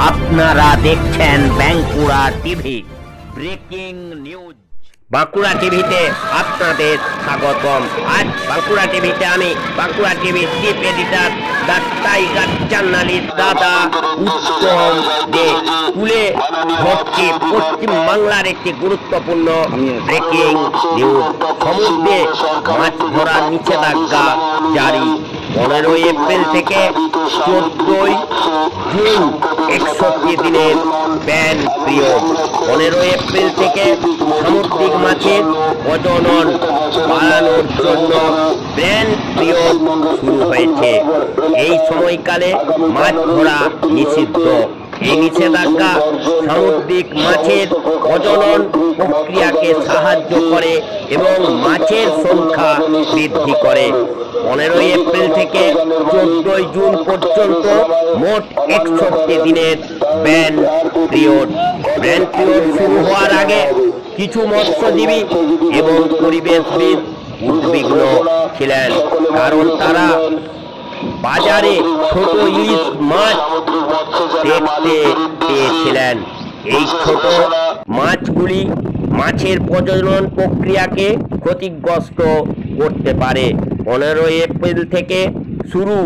আপনারা দেখছেন Bankura TV breaking news. Bankura টিভিতে আপনাদের স্বাগতম। আজ বাঁকুড়া টিভিতে আমি বাঁকুড়া টিভির chief editor the tiger journalist দাদা উত্তম দে তুলে ধরছি পশ্চিম বাংলার একটি গুরুত্বপূর্ণ ব্রেকিং নিউজ। সমুদ্রে মাছ ধরার নিষেধাজ্ঞা জারি। 15 এপ্রিল থেকে 14 জুন 61 দিনের ব্যান পিরিয়ড। 15 এপ্রিল থেকে সামুদ্রিক মাছের প্রজনন বাড়ানোর জন্য ব্যান পিরিয়ড শুরু হয়েছে। এই সময়কালে মাছ ধরা নিষিদ্ধ। এই নিষেধাজ্ঞা সামুদ্রিক মাছের প্রজনন প্রক্রিয়াকে সাহায্য করে এবং মাছের সংখ্যা বৃদ্ধি করে। 15 এপ্রিল থেকে 14 জুন পর্যন্ত মোট 61 দিনের ব্যান পিরিয়ড। ব্যান পিরিয়ড শুরু হওয়ার আগে কিছু মৎস্যজীবী এবং পরিবেশবিদ উদ্বিগ্ন ছিলেন, কারণ তারা বাজারে ছোট ইলিশ মাছ দেখতে পেয়েছিলেন। এই ছোট মাছগুলি মাছের প্রজনন প্রক্রিয়াকে ক্ষতিগ্রস্ত করতে পারে। 15 এপ্রিল থেকে শুরু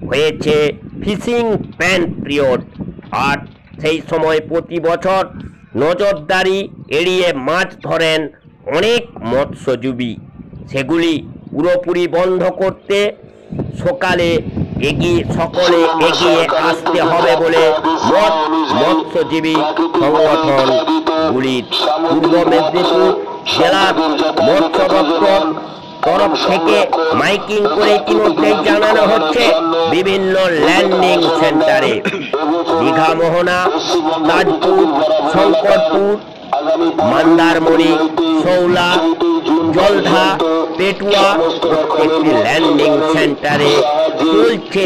হয়েছে ফিশিং ব্যান পিরিয়ড। আর সেই সময় প্রতি বছর নজরদারি এড়িয়ে মাছ ধরেন অনেক মৎস্যজীবী। সেগুলি পুরোপুরি বন্ধ করতে সকলে এগিয়ে আসতে হবে বলে মত মৎস্যজীবী সংগঠনগুলির। পূর্ব মেদিনীপুর জেলার মৎস্য দপ্তর তরফ থেকে মাইকিং করে ইতিমধ্যেই জানানো হচ্ছে বিভিন্ন ল্যান্ডিং সেন্টারে দীঘা, মোহনা, তাজপুর, শঙ্করপুর, মন্দারমণি, শৌলা, জলধা, পেটুয়া প্রত্যেকটি ল্যান্ডিং সেন্টারে চলছে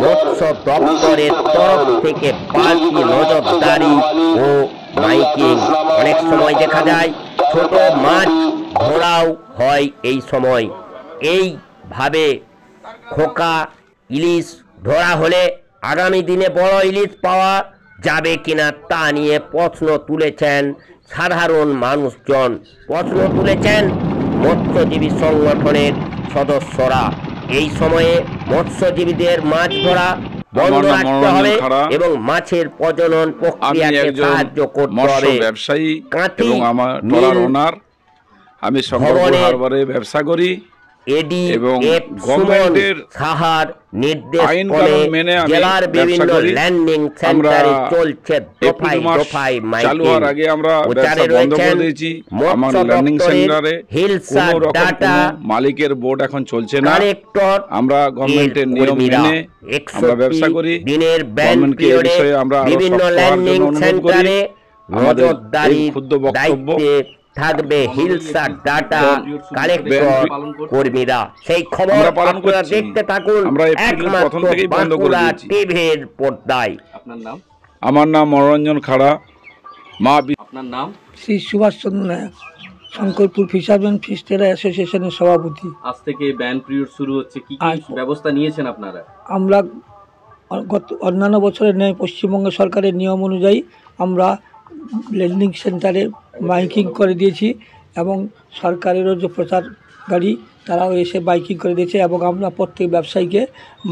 মৎস্য দপ্তরের তরফ থেকে বাড়তি নজরদারি ও মাইকিং। অনেক সময় দেখা যায় ছোট মাছ ধরাও হয় এই সময়। এইভাবে খোকা ইলিশ ধরা হলে আগামী দিনে বড় ইলিশ পাওয়া যাবে কিনা তা নিয়ে প্রশ্ন তুলেছেন সাধারণ মানুষজন। প্রশ্ন তুলেছেন মৎস্যজীবী সংগঠনের সদস্যরা। এই সময়ে মৎস্যজীবীদের মাছ ধরা বন্ধ রাখতে হবে এবং মাছের প্রজনন প্রক্রিয়াকে সাহায্য করতে হবে। ব্যবসায়ী এবং আমার ট্রলার ওনার, আমি শঙ্করপুর হারবারে ব্যবসা করি এবং গভর্নমেন্টের সাহার নির্দেশ মেনে জেলার বিভিন্ন ল্যান্ডিং সেন্টারে চলছে দফায় দফায় মাইকিং। আগে আমরা ব্যবসা বন্ধ করে দিয়েছি। আমার ল্যান্ডিং সেন্টারে কোনো রকম মালিকের বোর্ড এখন চলছে না। আমরা গভর্নমেন্টের নিয়ম মেনে আমরা ব্যবসা করি। গভর্নমেন্টকে এই বিষয়ে আমরা বিভিন্ন ল্যান্ডিং সেন্টারে নজরদারির ক্ষুদ্র বক্তব্য থাকবে হিলসা ডাটা কালেক্টর কর্মীরা। সেই খবর আপনারা দেখতে থাকুন একমাত্র বাঁকুড়া টিভির পর্দায়। আপনার নাম? আমার নাম মনোরঞ্জন খাড়া। আপনার নাম? শ্রী সুভাষ চন্দ্র নায়ক, শঙ্করপুর ফিশারম্যান ফিশ ট্রেডার অ্যাসোসিয়েশনের সভাপতি। আজ থেকে ব্যান পিরিয়ড শুরু হচ্ছে, কি কি ব্যবস্থা নিয়েছেন আপনারা? আমরা অন্যান্য বছরের ন্যায় পশ্চিমবঙ্গ সরকারের নিয়ম অনুযায়ী আমরা ল্যান্ডিং সেন্টারে মাইকিং করে দিয়েছি এবং সরকারেরও যে প্রচার গাড়ি তারাও এসে মাইকিং করে দিয়েছে এবং আমরা প্রত্যেক ব্যবসায়ীকে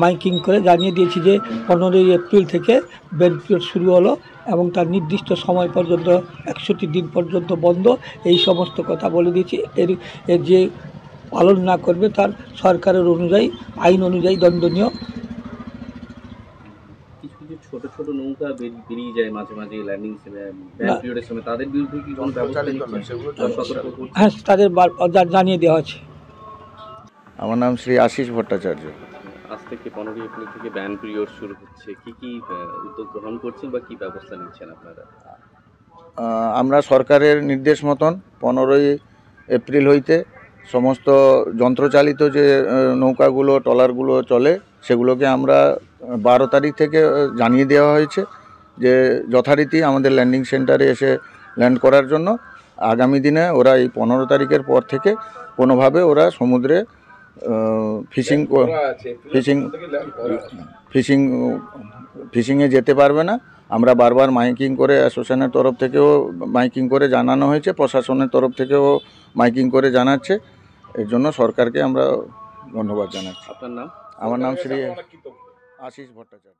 মাইকিং করে জানিয়ে দিয়েছি যে 15 এপ্রিল থেকে ব্যান পিরিয়ড শুরু হলো এবং তার নির্দিষ্ট সময় পর্যন্ত 61 দিন পর্যন্ত বন্ধ। এই সমস্ত কথা বলে দিয়েছি। এর যে পালন না করবে তার সরকারের অনুযায়ী আইন অনুযায়ী দণ্ডনীয়। ছোট ছোট নৌকা বেরিয়ে যায় মাঝে মাঝে ল্যান্ডিং পিরিয়ডের সময়, তাদের বিরুদ্ধে কি কোনো ব্যবস্থা নিচ্ছেন? হ্যাঁ, তাদের জানিয়ে দেওয়া আছে। আমার নাম শ্রী আশিস ভট্টাচার্য। আজ থেকে 15 এপ্রিল থেকে ব্যান পিরিয়ড শুরু হচ্ছে, কি কি উদ্যোগ গ্রহণ করছেন বা কি ব্যবস্থা নিচ্ছেন আপনারা? আমরা সরকারের নির্দেশ মতন 15 এপ্রিল হইতে সমস্ত যন্ত্রচালিত যে নৌকাগুলো ট্রলারগুলো চলে সেগুলোকে আমরা 12 তারিখ থেকে জানিয়ে দেওয়া হয়েছে যে যথারীতি আমাদের ল্যান্ডিং সেন্টারে এসে ল্যান্ড করার জন্য। আগামী দিনে ওরা এই 15 তারিখের পর থেকে কোনোভাবে ওরা সমুদ্রে ফিশিং ফিশিংয়ে যেতে পারবে না। আমরা বারবার মাইকিং করে অ্যাসোসিয়েশনের তরফ থেকেও মাইকিং করে জানানো হয়েছে, প্রশাসনের তরফ থেকেও মাইকিং করে জানাচ্ছে। এর জন্য সরকারকে আমরা ধন্যবাদ জানাচ্ছি। আপনার নাম? আমার নাম শ্রী আশিস ভট্টাচার্য।